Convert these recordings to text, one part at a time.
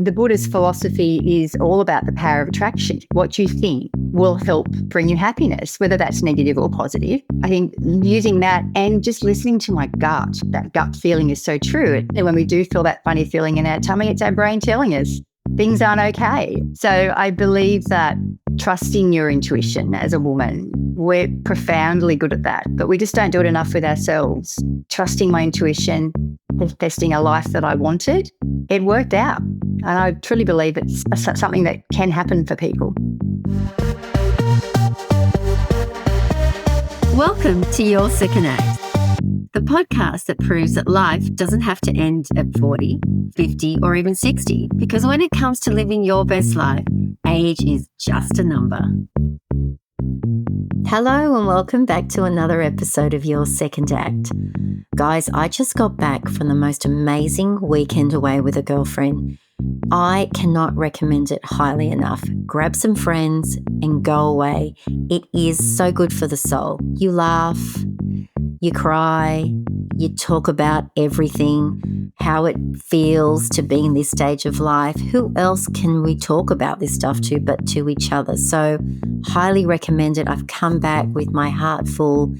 The Buddhist philosophy is all about the power of attraction. What you think will help bring you happiness, whether that's negative or positive. I think using that and just listening to my gut, that gut feeling is so true. And when we do feel that funny feeling in our tummy, it's our brain telling us things aren't okay. So I believe that trusting your intuition as a woman, we're profoundly good at that, but we just don't do it enough with ourselves. Trusting my intuition, manifesting a life that I wanted, it worked out. And I truly believe it's something that can happen for people. Welcome to Your Second Act, the podcast that proves that life doesn't have to end at 40, 50, or even 60, because when it comes to living your best life, age is just a number. Hello and welcome back to another episode of Your Second Act. Guys, I just got back from the most amazing weekend away with a girlfriend. I cannot recommend it highly enough. Grab some friends and go away. It is so good for the soul. You laugh, you cry, you talk about everything, how it feels to be in this stage of life. Who else can we talk about this stuff to but to each other? So highly recommend it. I've come back with my heart full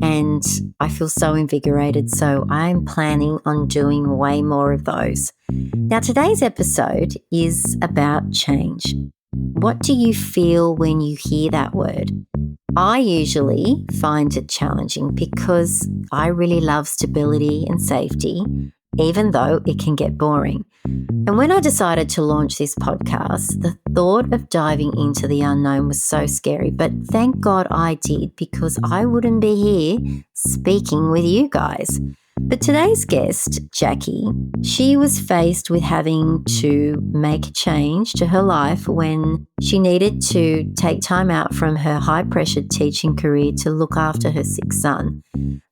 and I feel so invigorated. So I'm planning on doing way more of those. Now, today's episode is about change. What do you feel when you hear that word? I usually find it challenging because I really love stability and safety, even though it can get boring. And when I decided to launch this podcast, the thought of diving into the unknown was so scary, but thank God I did, because I wouldn't be here speaking with you guys. But today's guest, Jacky, she was faced with having to make a change to her life when she needed to take time out from her high-pressured teaching career to look after her sick son.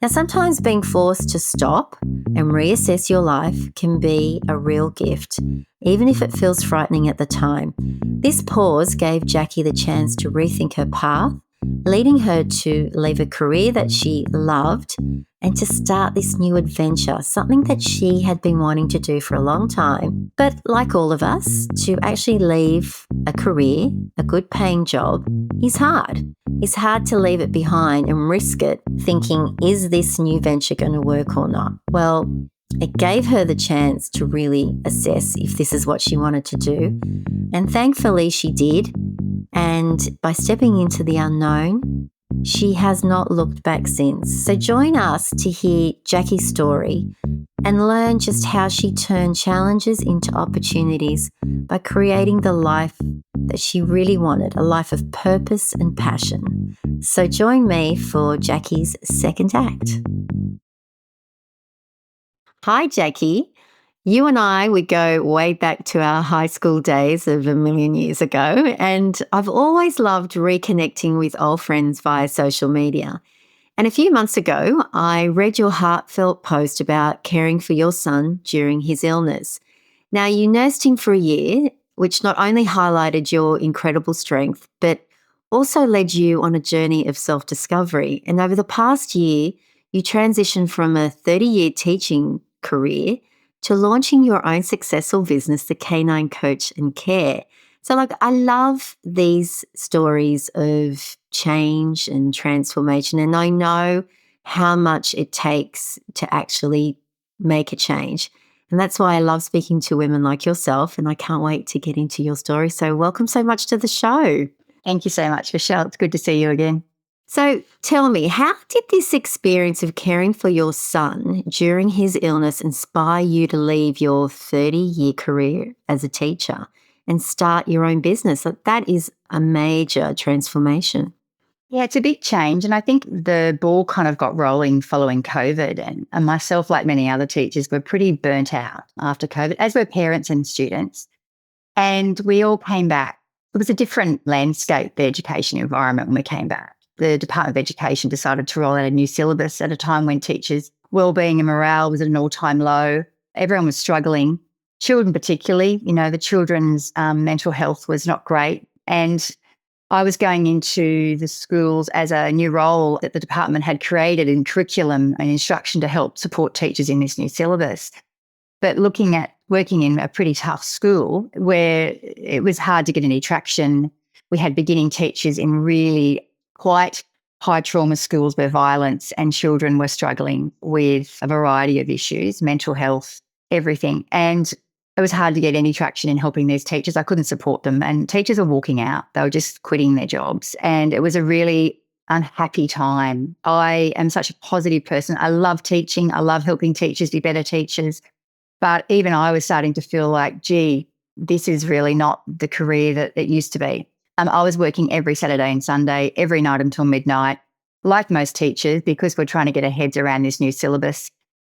Now, sometimes being forced to stop and reassess your life can be a real gift, even if it feels frightening at the time. This pause gave Jacky the chance to rethink her path, leading her to leave a career that she loved and to start this new adventure, something that she had been wanting to do for a long time. But like all of us, to actually leave a career, a good paying job, is hard. It's hard to leave it behind and risk it thinking, is this new venture going to work or not? Well, it gave her the chance to really assess if this is what she wanted to do. And thankfully she did. And by stepping into the unknown, she has not looked back since. So join us to hear Jacky's story and learn just how she turned challenges into opportunities by creating the life that she really wanted, a life of purpose and passion. So join me for Jacky's second act. Hi, Jacky. You and I, we go way back to our high school days of a million years ago, and I've always loved reconnecting with old friends via social media. And a few months ago, I read your heartfelt post about caring for your son during his illness. Now, you nursed him for a year, which not only highlighted your incredible strength, but also led you on a journey of self-discovery. And over the past year, you transitioned from a 30-year teaching career to launching your own successful business, the Canine Coach and Care. So I love these stories of change and transformation, and I know how much it takes to actually make a change. And that's why I love speaking to women like yourself, and I can't wait to get into your story. So welcome so much to the show. Thank you so much, Michelle. It's good to see you again. So tell me, how did this experience of caring for your son during his illness inspire you to leave your 30-year career as a teacher and start your own business? That is a major transformation. Yeah, it's a big change. And I think the ball kind of got rolling following COVID. And myself, like many other teachers, were pretty burnt out after COVID, as were parents and students. And we all came back. It was a different landscape, the education environment, when we came back. The Department of Education decided to roll out a new syllabus at a time when teachers' wellbeing and morale was at an all-time low. Everyone was struggling, children particularly. You know, the children's mental health was not great. And I was going into the schools as a new role that the department had created in curriculum and instruction to help support teachers in this new syllabus. But looking at working in a pretty tough school where it was hard to get any traction. We had beginning teachers in really quite high trauma schools where violence and children were struggling with a variety of issues, mental health, everything. And it was hard to get any traction in helping these teachers. I couldn't support them. And teachers were walking out. They were just quitting their jobs. And it was a really unhappy time. I am such a positive person. I love teaching. I love helping teachers be better teachers. But even I was starting to feel like, gee, this is really not the career that it used to be. I was working every Saturday and Sunday, every night until midnight, like most teachers, because we're trying to get our heads around this new syllabus.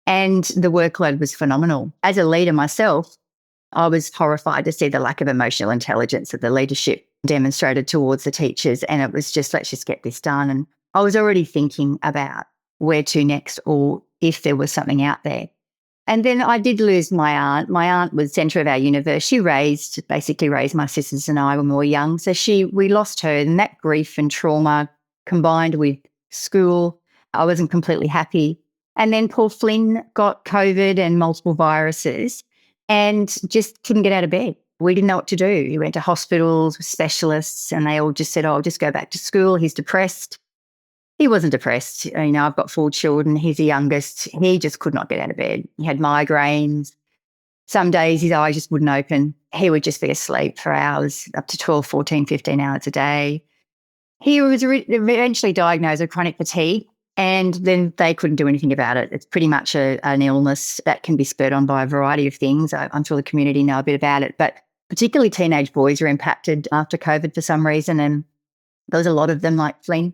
And the workload was phenomenal. As a leader myself, I was horrified to see the lack of emotional intelligence that the leadership demonstrated towards the teachers. And it was just, let's just get this done. And I was already thinking about where to next or if there was something out there. And then I did lose my aunt. My aunt was centre of our universe. She basically raised my sisters and I when we were young. So we lost her, and that grief and trauma combined with school, I wasn't completely happy. And then poor Flynn got COVID and multiple viruses and just couldn't get out of bed. We didn't know what to do. He went to hospitals, specialists, and they all just said, oh, just go back to school. He's depressed. He wasn't depressed. You know, I've got 4 children. He's the youngest. He just could not get out of bed. He had migraines. Some days his eyes just wouldn't open. He would just be asleep for hours, up to 12, 14, 15 hours a day. He was eventually diagnosed with chronic fatigue, and then they couldn't do anything about it. It's pretty much an illness that can be spurred on by a variety of things. I'm sure the community know a bit about it, but particularly teenage boys are impacted after COVID for some reason, and there's a lot of them like Flynn.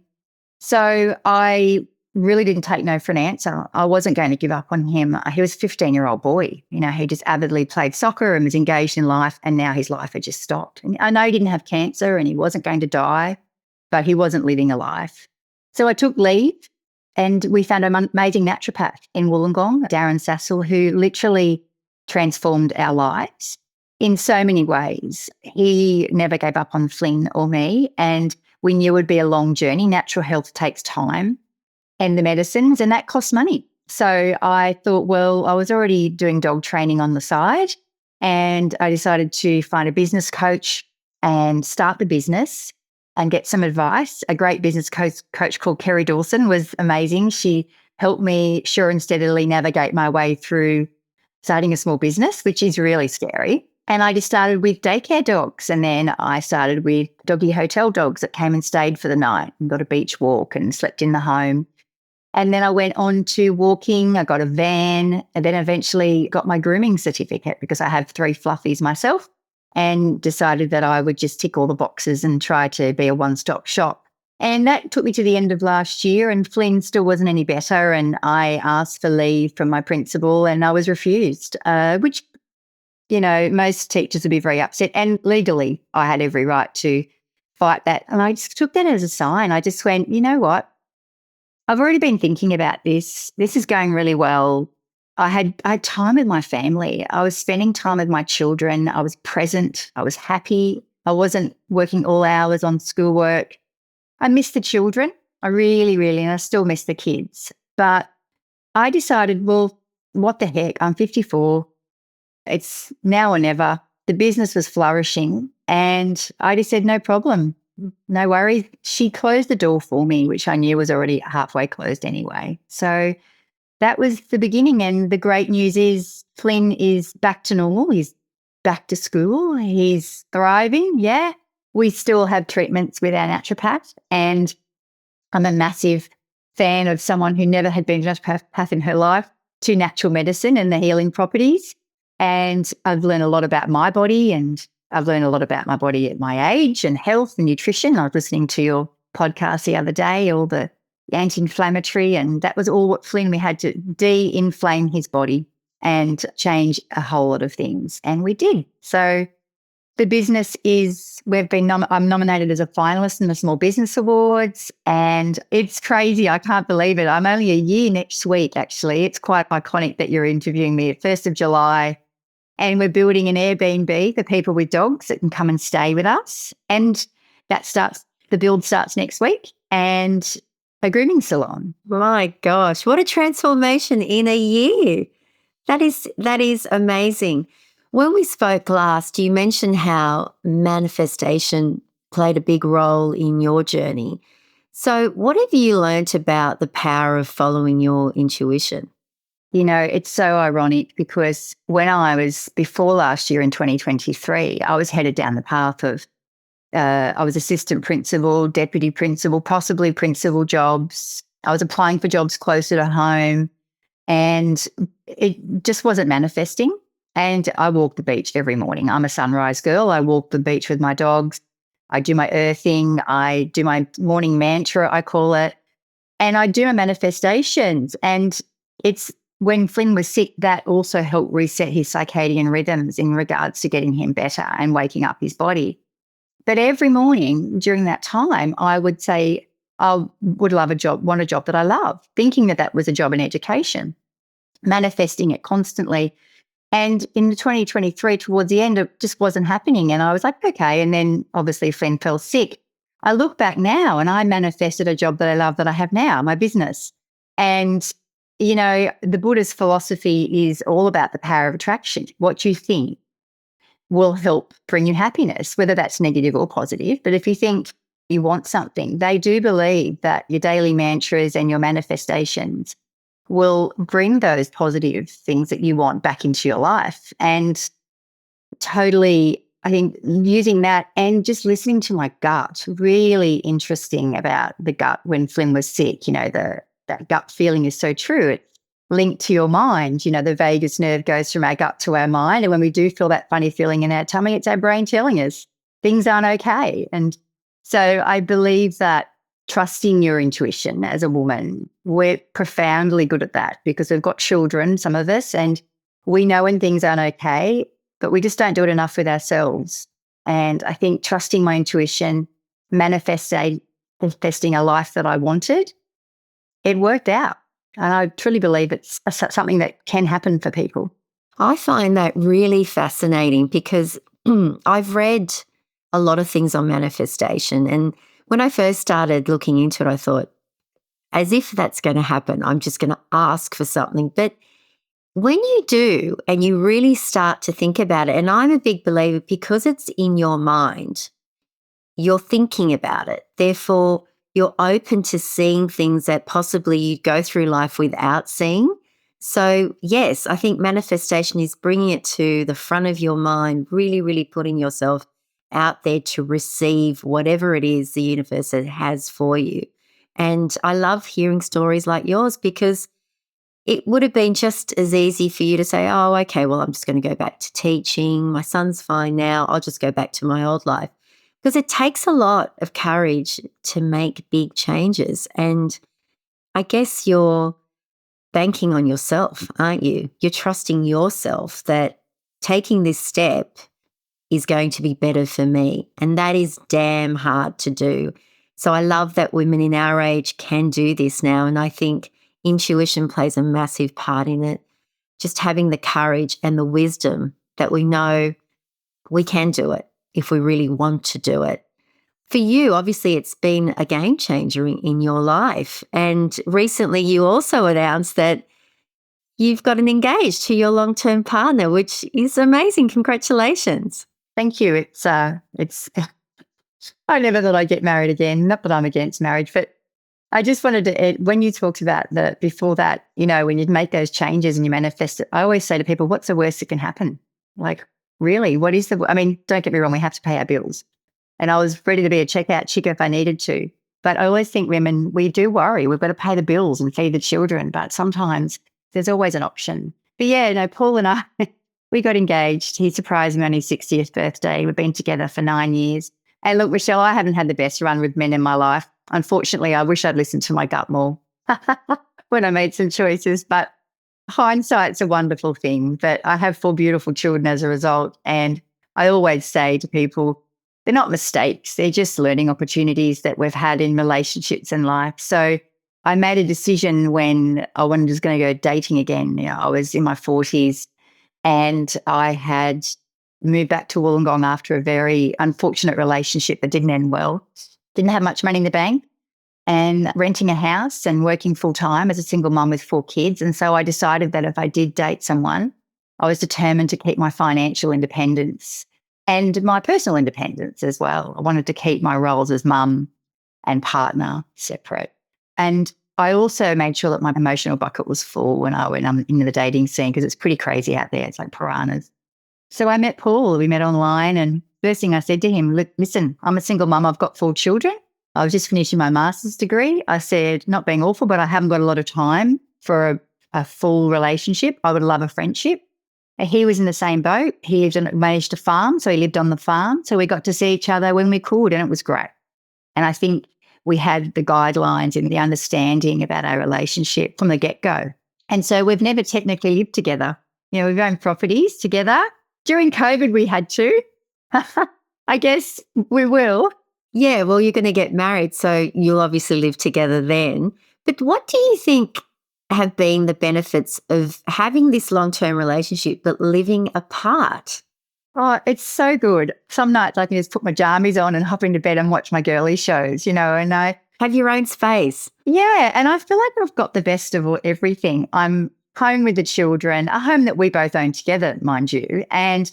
So I really didn't take no for an answer. I wasn't going to give up on him. He was a 15-year-old boy. You know, he just avidly played soccer and was engaged in life, and now his life had just stopped. And I know he didn't have cancer and he wasn't going to die, but he wasn't living a life. So I took leave, and we found an amazing naturopath in Wollongong, Darren Sassel, who literally transformed our lives in so many ways. He never gave up on Flynn or me, and we knew it would be a long journey. Natural health takes time, and the medicines, and that costs money. So I thought, well, I was already doing dog training on the side, and I decided to find a business coach and start the business and get some advice. A great business coach called Kerry Dawson was amazing. She helped me sure and steadily navigate my way through starting a small business, which is really scary. And I just started with daycare dogs, and then I started with doggy hotel dogs that came and stayed for the night and got a beach walk and slept in the home. And then I went on to walking. I got a van, and then eventually got my grooming certificate because I have 3 fluffies myself, and decided that I would just tick all the boxes and try to be a one-stop shop. And that took me to the end of last year, and Flynn still wasn't any better. And I asked for leave from my principal and I was refused, which, you know, most teachers would be very upset. And legally, I had every right to fight that. And I just took that as a sign. I just went, you know what? I've already been thinking about this. This is going really well. I had time with my family. I was spending time with my children. I was present. I was happy. I wasn't working all hours on schoolwork. I miss the children. I really, really, and I still miss the kids. But I decided, well, what the heck? I'm 54. It's now or never. The business was flourishing, and I just said, no problem, no worries. She closed the door for me, which I knew was already halfway closed anyway. So that was the beginning. And the great news is Flynn is back to normal. He's back to school. He's thriving. Yeah. We still have treatments with our naturopath, and I'm a massive fan of someone who never had been a naturopath in her life to natural medicine and the healing properties. And I've learned a lot about my body, and I've learned a lot about my body at my age and health and nutrition. I was listening to your podcast the other day, all the anti-inflammatory, and that was all what Flynn, we had to de-inflame his body and change a whole lot of things. And we did. So the business is, I'm nominated as a finalist in the Small Business Awards, and it's crazy. I can't believe it. I'm only a year next week, actually. It's quite iconic that you're interviewing me at 1st of July. And we're building an Airbnb for people with dogs that can come and stay with us. And the build starts next week, and a grooming salon. My gosh, what a transformation in a year. That is amazing. When we spoke last, you mentioned how manifestation played a big role in your journey. So, what have you learnt about the power of following your intuition? It's so ironic because when I was before last year in 2023, I was headed down the path of I was assistant principal, deputy principal, possibly principal jobs. I was applying for jobs closer to home and it just wasn't manifesting. And I walk the beach every morning. I'm a sunrise girl. I walk the beach with my dogs. I do my earthing. I do my morning mantra, I call it. And I do my manifestations. And it's when Flynn was sick, that also helped reset his circadian rhythms in regards to getting him better and waking up his body. But every morning during that time, I would say, I would love a job, want a job that I love, thinking that that was a job in education, manifesting it constantly. And in the 2023, towards the end, it just wasn't happening. And I was like, okay. And then obviously Flynn fell sick. I look back now and I manifested a job that I love that I have now, my business. And, the Buddhist philosophy is all about the power of attraction. What you think will help bring you happiness, whether that's negative or positive. But if you think you want something, they do believe that your daily mantras and your manifestations will bring those positive things that you want back into your life. And totally, I think using that and just listening to my gut, really interesting about the gut when Flynn was sick, that gut feeling is so true. It's linked to your mind. The vagus nerve goes from our gut to our mind. And when we do feel that funny feeling in our tummy, it's our brain telling us things aren't okay. And so I believe that trusting your intuition as a woman, we're profoundly good at that because we've got children, some of us, and we know when things aren't okay, but we just don't do it enough with ourselves. And I think trusting my intuition, manifesting a life that I wanted, it worked out. And I truly believe it's something that can happen for people. I find that really fascinating because I've read a lot of things on manifestation. And when I first started looking into it, I thought, as if that's going to happen, I'm just going to ask for something. But when you do and you really start to think about it, and I'm a big believer because it's in your mind, you're thinking about it. Therefore, you're open to seeing things that possibly you'd go through life without seeing. So, yes, I think manifestation is bringing it to the front of your mind, really, really putting yourself out there to receive whatever it is the universe has for you. And I love hearing stories like yours because it would have been just as easy for you to say, oh, okay, well, I'm just going to go back to teaching. My son's fine now. I'll just go back to my old life. Because it takes a lot of courage to make big changes. And I guess you're banking on yourself, aren't you? You're trusting yourself that taking this step is going to be better for me. And that is damn hard to do. So I love that women in our age can do this now. And I think intuition plays a massive part in it. Just having the courage and the wisdom that we know we can do it if we really want to do it. For you, obviously, it's been a game changer in your life. And recently you also announced that you've gotten engaged to your long-term partner, which is amazing. Congratulations. Thank you. It's I never thought I'd get married again. Not that I'm against marriage, but I just wanted to, when you talked about before that, when you make those changes and you manifest it, I always say to people, what's the worst that can happen? Like, really, what is I mean, don't get me wrong, we have to pay our bills. And I was ready to be a checkout chick if I needed to. But I always think women, we do worry. We've got to pay the bills and feed the children. But sometimes there's always an option. But yeah, no, Paul and I, we got engaged. He surprised me on his 60th birthday. We've been together for 9 years. And look, Michelle, I haven't had the best run with men in my life. Unfortunately, I wish I'd listened to my gut more when I made some choices. But hindsight's a wonderful thing. But I have 4 beautiful children as a result. And I always say to people, they're not mistakes. They're just learning opportunities that we've had in relationships and life. So I made a decision when I was going to go dating again. I was in my 40s and I had moved back to Wollongong after a very unfortunate relationship that didn't end well. Didn't have much money in the bank and renting a house and working full time as a single mum with 4 kids. And so I decided that if I did date someone, I was determined to keep my financial independence and my personal independence as well. I wanted to keep my roles as mum and partner separate. And I also made sure that my emotional bucket was full when I went into the dating scene, because it's pretty crazy out there. It's like piranhas. So I met Paul. We met online, and first thing I said to him, look, listen, I'm a single mum. I've got 4 children. I was just finishing my master's degree. I said, not being awful, but I haven't got a lot of time for a full relationship. I would love a friendship. And he was in the same boat. He had managed a farm, so he lived on the farm. So we got to see each other when we could, and it was great. And I think we had the guidelines and the understanding about our relationship from the get-go. And so we've never technically lived together. You know, we've owned properties together. During COVID, we had to. I guess we will. Yeah, well, you're going to get married, so you'll obviously live together then. But what do you think have been the benefits of having this long-term relationship but living apart? Oh, it's so good. Some nights I can just put my jammies on and hop into bed and watch my girly shows, you know, and Have your own space. yeah, and I feel like I've got the best of everything. I'm home with the children, a home that we both own together, mind you, and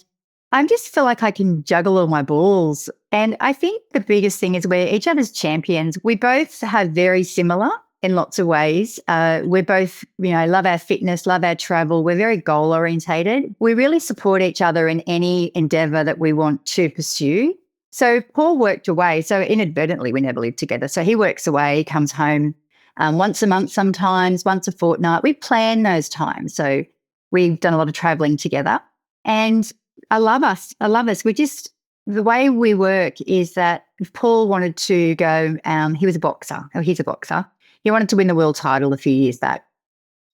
I just feel like I can juggle all my balls. And I think the biggest thing is we're each other's champions. We both have very similar in lots of ways. We're both, you know, love our fitness, love our travel. We're very goal orientated. We really support each other in any endeavor that we want to pursue. So Paul worked away. So inadvertently, we never lived together. So he works away, comes home once a month sometimes, once a fortnight. We plan those times. So we've done a lot of traveling together. And I love us. I love us. The way we work is that if Paul wanted to go, he was a boxer. Oh, he's a boxer. He wanted to win the world title a few years back.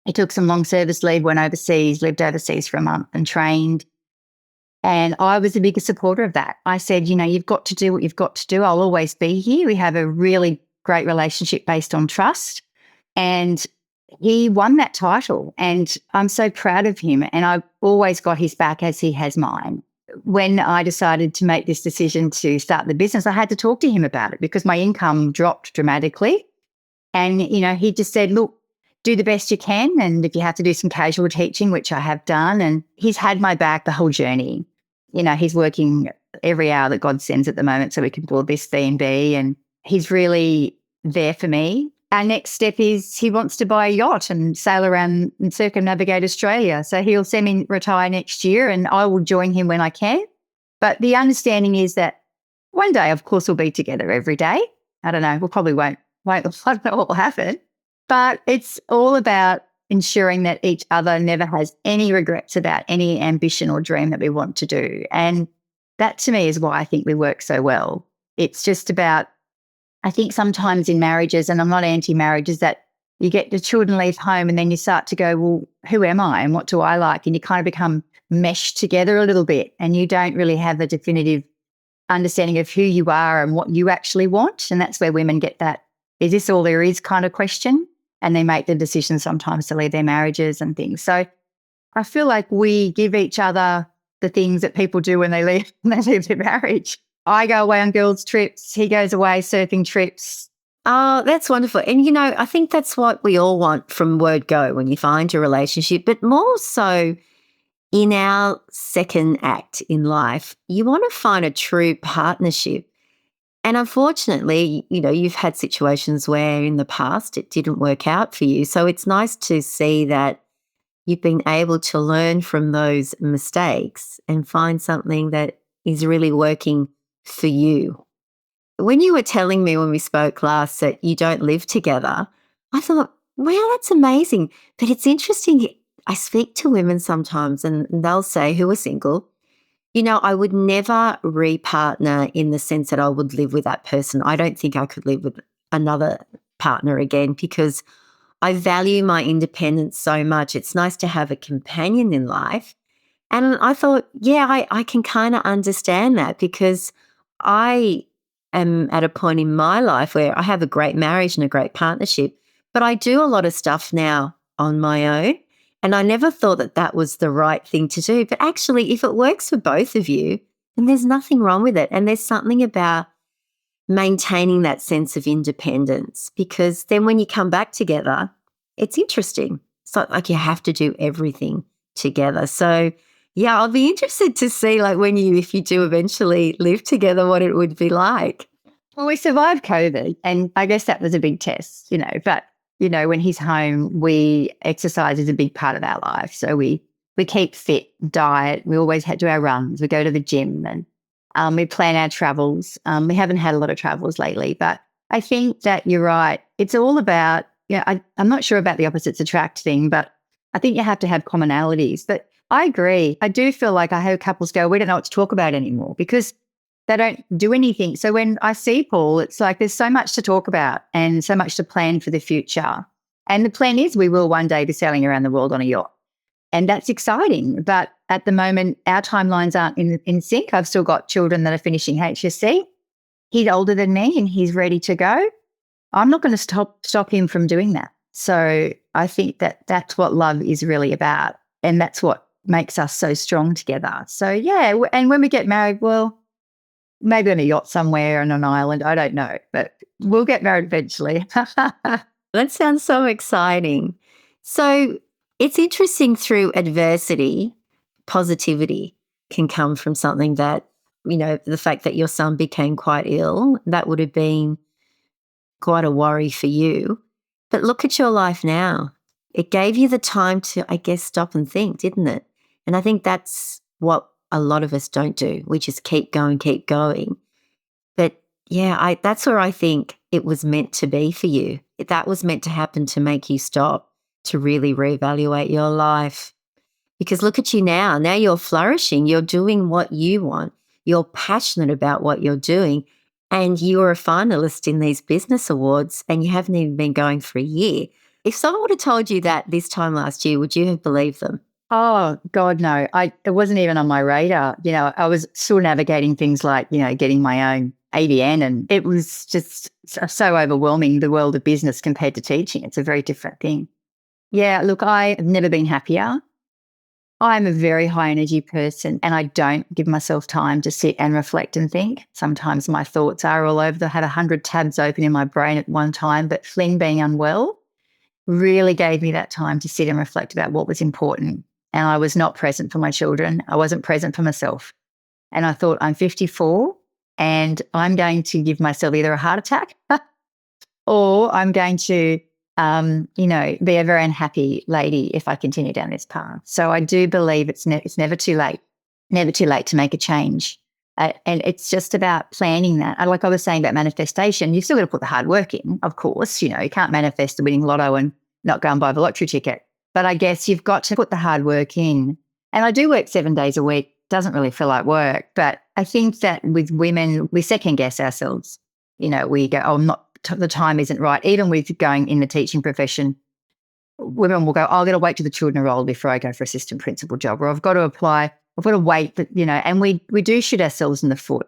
He took some long service leave, went overseas, lived overseas for a month and trained. And I was the biggest supporter of that. I said, you know, you've got to do what you've got to do. I'll always be here. We have a really great relationship based on trust. And he won that title. And I'm so proud of him. And I've always got his back as he has mine. When I decided to make this decision to start the business, I had to talk to him about it because my income dropped dramatically. And, you know, he just said, look, do the best you can. And if you have to do some casual teaching, which I have done, and he's had my back the whole journey. You know, he's working every hour that God sends at the moment so we can build this B&B, and he's really there for me. Our next step is he wants to buy a yacht and sail around and circumnavigate Australia. So he'll semi-retire next year and I will join him when I can. But the understanding is that one day, of course, we'll be together every day. I don't know, we probably won't. I don't know what will happen. But it's all about ensuring that each other never has any regrets about any ambition or dream that we want to do. And that to me is why I think we work so well. It's just about, I think sometimes in marriages, and I'm not anti-marriage, is that you get the children leave home and then you start to go, well, who am I and what do I like? And you kind of become meshed together a little bit and you don't really have a definitive understanding of who you are and what you actually want. And that's where women get that, is this all there is kind of question? And they make the decision sometimes to leave their marriages and things. So I feel like we give each other the things that people do when they leave their marriage. I go away on girls' trips. He goes away surfing trips. Oh, that's wonderful. And, you know, I think that's what we all want from word go when you find a relationship, but more so in our second act in life, you want to find a true partnership. And unfortunately, you know, you've had situations where in the past it didn't work out for you. So it's nice to see that you've been able to learn from those mistakes and find something that is really working for you. When you were telling me when we spoke last that you don't live together, I thought, wow, that's amazing. But it's interesting. I speak to women sometimes and they'll say who are single, you know, I would never repartner in the sense that I would live with that person. I don't think I could live with another partner again because I value my independence so much. It's nice to have a companion in life. And I thought, yeah, I can kind of understand that because I am at a point in my life where I have a great marriage and a great partnership, but I do a lot of stuff now on my own. And I never thought that that was the right thing to do. But actually, if it works for both of you, then there's nothing wrong with it. And there's something about maintaining that sense of independence because then when you come back together, it's interesting. It's not like you have to do everything together. So Yeah, I'll be interested to see, like, if you do eventually live together, what it would be like. Well, we survived COVID, and I guess that was a big test, but, when he's home, exercise is a big part of our life. So we keep fit, diet. We always do our runs. We go to the gym, and we plan our travels. We haven't had a lot of travels lately, but I think that you're right. It's all about, I'm not sure about the opposites attract thing, but I think you have to have commonalities. But I agree. I do feel like I have couples go, we don't know what to talk about anymore because they don't do anything. So when I see Paul, it's like there's so much to talk about and so much to plan for the future. And the plan is we will one day be sailing around the world on a yacht. And that's exciting. But at the moment, our timelines aren't in sync. I've still got children that are finishing HSC. He's older than me and he's ready to go. I'm not going to stop him from doing that. So I think that that's what love is really about. And that's what makes us so strong together. So, yeah. And when we get married, well, maybe on a yacht somewhere on an island. I don't know, but we'll get married eventually. That sounds so exciting. So it's interesting, through adversity, positivity can come from something that, the fact that your son became quite ill, that would have been quite a worry for you. But look at your life now. It gave you the time to, I guess, stop and think, didn't it? And I think that's what a lot of us don't do. We just keep going, keep going. But yeah, that's where I think it was meant to be for you. That was meant to happen to make you stop, to really reevaluate your life. Because look at you now. Now you're flourishing. You're doing what you want. You're passionate about what you're doing. And you're a finalist in these business awards, and you haven't even been going for a year. If someone would have told you that this time last year, would you have believed them? Oh, God, no. It wasn't even on my radar. I was still navigating things like, getting my own ADN, and it was just so overwhelming, the world of business compared to teaching. It's a very different thing. Yeah, look, I have never been happier. I'm a very high energy person and I don't give myself time to sit and reflect and think. Sometimes my thoughts are all over. I have 100 tabs open in my brain at one time, but Flynn being unwell really gave me that time to sit and reflect about what was important. And I was not present for my children. I wasn't present for myself. And I thought, I'm 54 and I'm going to give myself either a heart attack or I'm going to, be a very unhappy lady if I continue down this path. So I do believe it's never too late to make a change. And it's just about planning that. Like I was saying about manifestation, you've still got to put the hard work in, of course. You can't manifest the winning lotto and not go and buy the lottery ticket. But I guess you've got to put the hard work in. And I do work 7 days a week. Doesn't really feel like work. But I think that with women, we second guess ourselves. We go, oh, the time isn't right. Even with going in the teaching profession, women will go, oh, I've got to wait till the children are old before I go for assistant principal job, or I've got to apply. I've got to wait, and we do shoot ourselves in the foot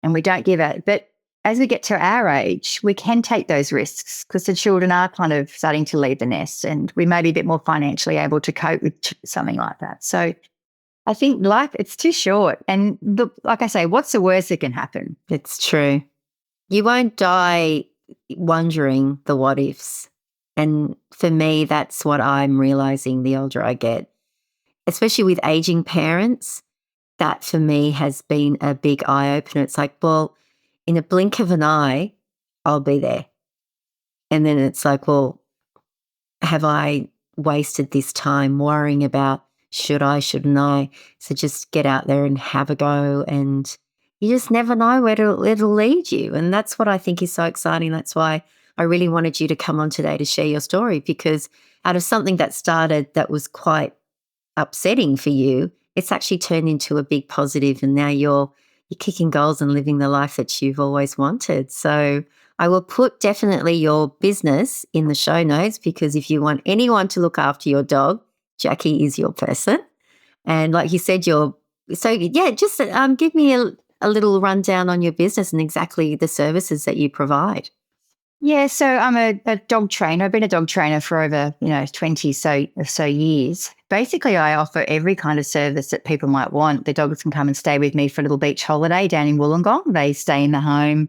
and we don't give it. But as we get to our age, we can take those risks because the children are kind of starting to leave the nest and we may be a bit more financially able to cope with something like that. So I think life, it's too short. And like I say, what's the worst that can happen? It's true. You won't die wondering the what ifs. And for me, that's what I'm realizing the older I get, especially with aging parents. That for me has been a big eye opener. It's like, well, in a blink of an eye, I'll be there. And then it's like, well, have I wasted this time worrying about should I, shouldn't I? So just get out there and have a go, and you just never know where it'll lead you. And that's what I think is so exciting. That's why I really wanted you to come on today to share your story, because out of something that started that was quite upsetting for you, it's actually turned into a big positive, and now you're kicking goals and living the life that you've always wanted. So I will put definitely your business in the show notes, because if you want anyone to look after your dog, Jacky is your person. And like you said, just give me a little rundown on your business and exactly the services that you provide. Yeah, so I'm a dog trainer. I've been a dog trainer for over 20 so years. Basically, I offer every kind of service that people might want. The dogs can come and stay with me for a little beach holiday down in Wollongong. They stay in the home.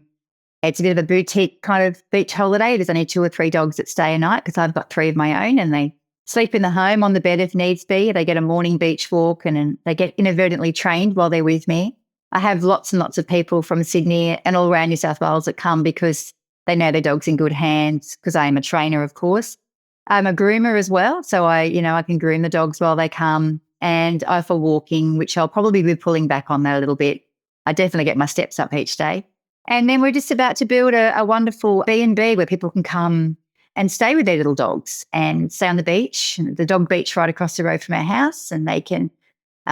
It's a bit of a boutique kind of beach holiday. There's only 2 or 3 dogs that stay a night because I've got 3 of my own, and they sleep in the home on the bed if needs be. They get a morning beach walk and they get inadvertently trained while they're with me. I have lots and lots of people from Sydney and all around New South Wales that come because they know their dog's in good hands, because I am a trainer, of course. I'm a groomer as well. So I can groom the dogs while they come, and I offer walking, which I'll probably be pulling back on that a little bit. I definitely get my steps up each day. And then we're just about to build a wonderful B&B where people can come and stay with their little dogs and stay on the beach, the dog beach right across the road from our house, and they can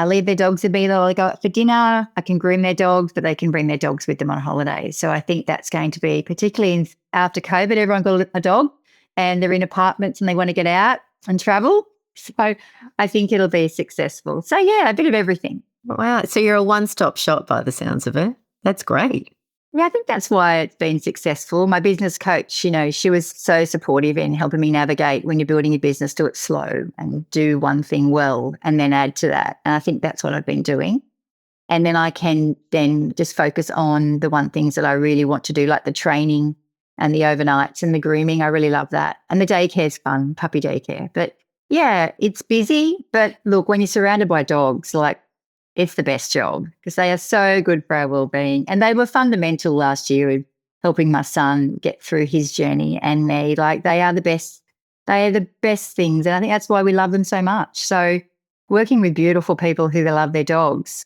leave their dogs and be there while they go out for dinner. I can groom their dogs, but they can bring their dogs with them on holidays. So I think that's going to be, particularly after COVID, everyone got a dog and they're in apartments and they want to get out and travel. So I think it'll be successful. So yeah, a bit of everything. Wow. So you're a one-stop shop by the sounds of it. That's great. Yeah, I think that's why it's been successful. My business coach, she was so supportive in helping me navigate when you're building a business, do it slow and do one thing well and then add to that. And I think that's what I've been doing. And then I can then just focus on the one things that I really want to do, like the training and the overnights and the grooming. I really love that. And the daycare's fun, puppy daycare. But yeah, it's busy. But look, when you're surrounded by dogs, like, it's the best job because they are so good for our well-being. And they were fundamental last year in helping my son get through his journey. And they are the best. They are the best things. And I think that's why we love them so much. So working with beautiful people who love their dogs,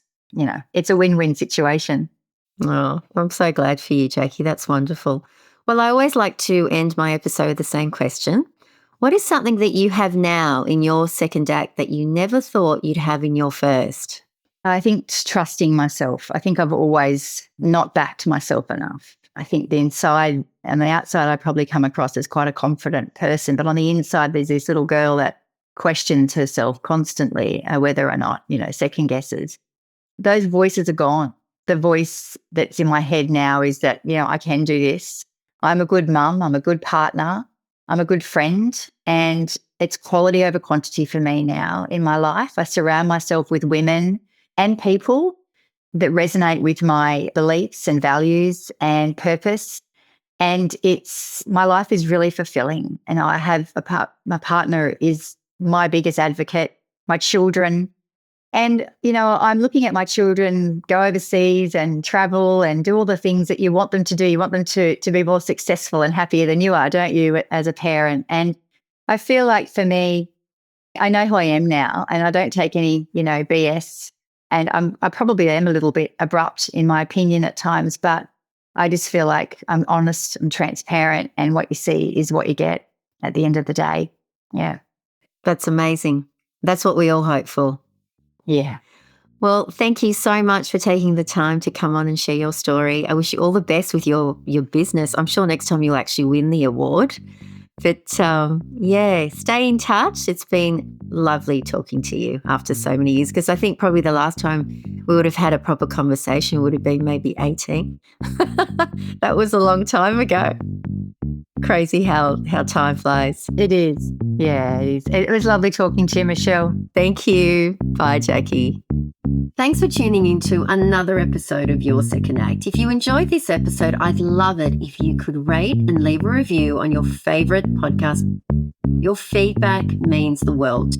it's a win-win situation. Oh, I'm so glad for you, Jacky. That's wonderful. Well, I always like to end my episode with the same question. What is something that you have now in your second act that you never thought you'd have in your first? I think trusting myself. I think I've always not backed myself enough. I think the inside and the outside, I probably come across as quite a confident person, but on the inside, there's this little girl that questions herself constantly, whether or not, second guesses. Those voices are gone. The voice that's in my head now is that, I can do this. I'm a good mum. I'm a good partner. I'm a good friend. And it's quality over quantity for me now in my life. I surround myself with women and people that resonate with my beliefs and values and purpose. And my life is really fulfilling. And I have my partner is my biggest advocate, my children. And, I'm looking at my children go overseas and travel and do all the things that you want them to do. You want them to be more successful and happier than you are, don't you, as a parent? And I feel like for me, I know who I am now and I don't take any, BS. And I probably am a little bit abrupt in my opinion at times, but I just feel like I'm honest and transparent, and what you see is what you get at the end of the day. Yeah. That's amazing. That's what we all hope for. Yeah. Well, thank you so much for taking the time to come on and share your story. I wish you all the best with your business. I'm sure next time you'll actually win the award. But stay in touch. It's been lovely talking to you after so many years, because I think probably the last time we would have had a proper conversation would have been maybe 18. That was a long time ago. Crazy how time flies. It is. Yeah, it is. It was lovely talking to you, Michelle. Thank you. Bye, Jacky. Thanks for tuning in to another episode of Your Second Act. If you enjoyed this episode, I'd love it if you could rate and leave a review on your favourite podcast. Your feedback means the world.